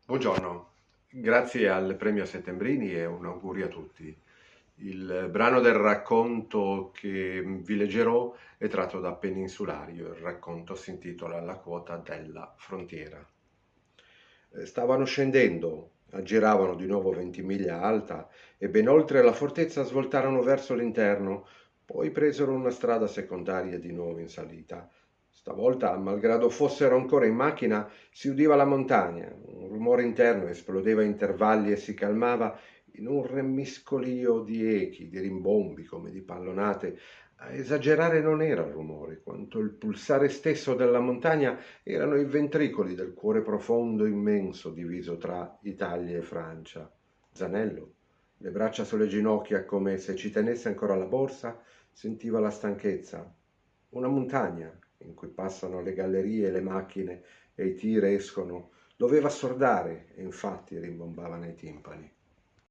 Buongiorno, grazie al premio Settembrini e un augurio a tutti. Il brano del racconto che vi leggerò è tratto da Peninsulario, il racconto si intitola La quota della frontiera. Stavano scendendo, aggiravano di nuovo 20 miglia alta e ben oltre la fortezza svoltarono verso l'interno, poi presero una strada secondaria di nuovo in salita. Stavolta, malgrado fossero ancora in macchina, si udiva la montagna, un rumore interno esplodeva a intervalli e si calmava in un remmiscolio di echi, di rimbombi come di pallonate. A esagerare non era il rumore, quanto il pulsare stesso della montagna erano i ventricoli del cuore profondo immenso diviso tra Italia e Francia. Zanello, le braccia sulle ginocchia come se ci tenesse ancora la borsa, sentiva la stanchezza. Una montagna in cui passano le gallerie e le macchine e i tir escono, doveva assordare e infatti rimbombava nei timpani.